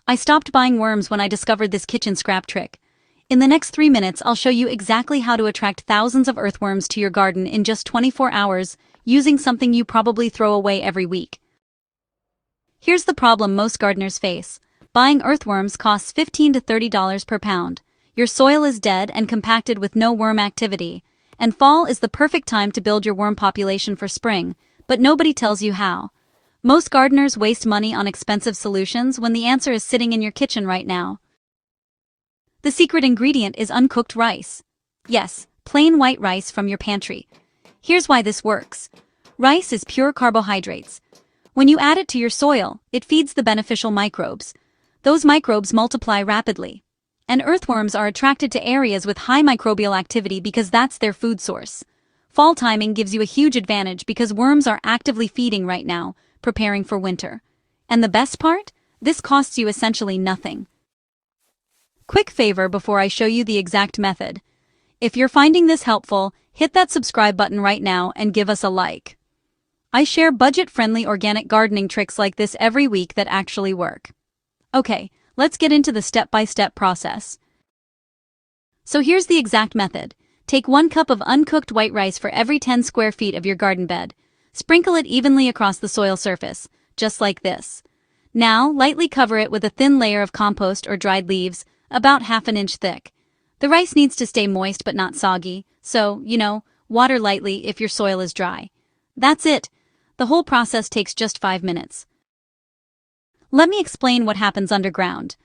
I stopped buying worms when I discovered this kitchen scrap trick. In the next 3 minutes, I'll show you exactly how to attract thousands of earthworms to your garden in just 24 hours, using something you probably throw away every week. Here's the problem most gardeners face. Buying earthworms costs $15 to $30 per pound. Your soil is dead and compacted with no worm activity, and fall is the perfect time to build your worm population for spring, but nobody tells you how. Most gardeners waste money on expensive solutions when the answer is sitting in your kitchen right now. The secret ingredient is uncooked rice. Yes, plain white rice from your pantry. Here's why this works. Rice is pure carbohydrates. When you add it to your soil, it feeds the beneficial microbes. Those microbes multiply rapidly. And earthworms are attracted to areas with high microbial activity because that's their food source. Fall timing gives you a huge advantage because worms are actively feeding right now, preparing for winter. And the best part? This costs you essentially nothing. Quick favor before I show you the exact method. If you're finding this helpful, hit that subscribe button right now and give us a like. I share budget-friendly organic gardening tricks like this every week that actually work. Okay, let's get into the step-by-step process. So here's the exact method. Take 1 cup of uncooked white rice for every 10 square feet of your garden bed. Sprinkle it evenly across the soil surface, just like this. Now, lightly cover it with a thin layer of compost or dried leaves, about ½ inch thick. The rice needs to stay moist but not soggy, so, water lightly if your soil is dry. That's it. The whole process takes just 5 minutes. Let me explain what happens underground.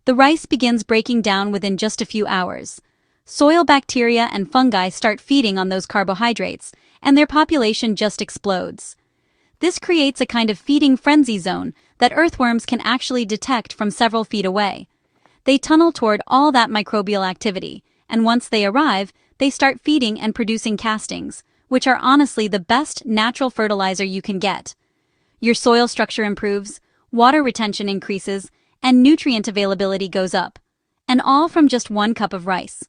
The rice begins breaking down within just a few hours. Soil bacteria and fungi start feeding on those carbohydrates, and their population just explodes. This creates a kind of feeding frenzy zone that earthworms can actually detect from several feet away. They tunnel toward all that microbial activity, and once they arrive, they start feeding and producing castings, which are honestly the best natural fertilizer you can get. Your soil structure improves, water retention increases, and nutrient availability goes up. And all from just 1 cup of rice.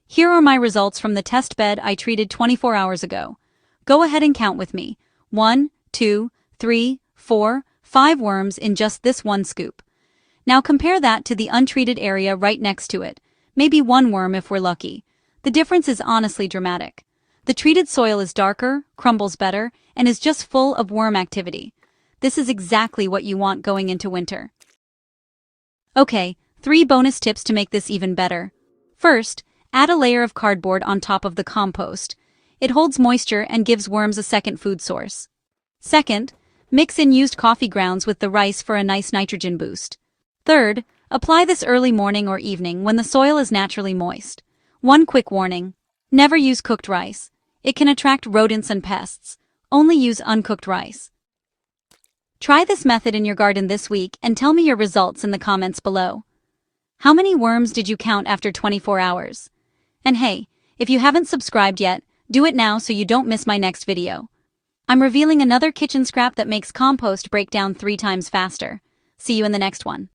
Here are my results from the test bed I treated 24 hours ago. Go ahead and count with me. 1, 2, 3, 4, 5 worms in just this 1 scoop. Now compare that to the untreated area right next to it. Maybe 1 worm if we're lucky. The difference is honestly dramatic. The treated soil is darker, crumbles better, and is just full of worm activity. This is exactly what you want going into winter. Okay, 3 bonus tips to make this even better. First, add a layer of cardboard on top of the compost. It holds moisture and gives worms a second food source. Second, mix in used coffee grounds with the rice for a nice nitrogen boost. Third, apply this early morning or evening when the soil is naturally moist. 1 quick warning: never use cooked rice. It can attract rodents and pests. Only use uncooked rice. Try this method in your garden this week and tell me your results in the comments below. How many worms did you count after 24 hours? And hey, if you haven't subscribed yet, do it now so you don't miss my next video. I'm revealing another kitchen scrap that makes compost break down 3 times faster. See you in the next one.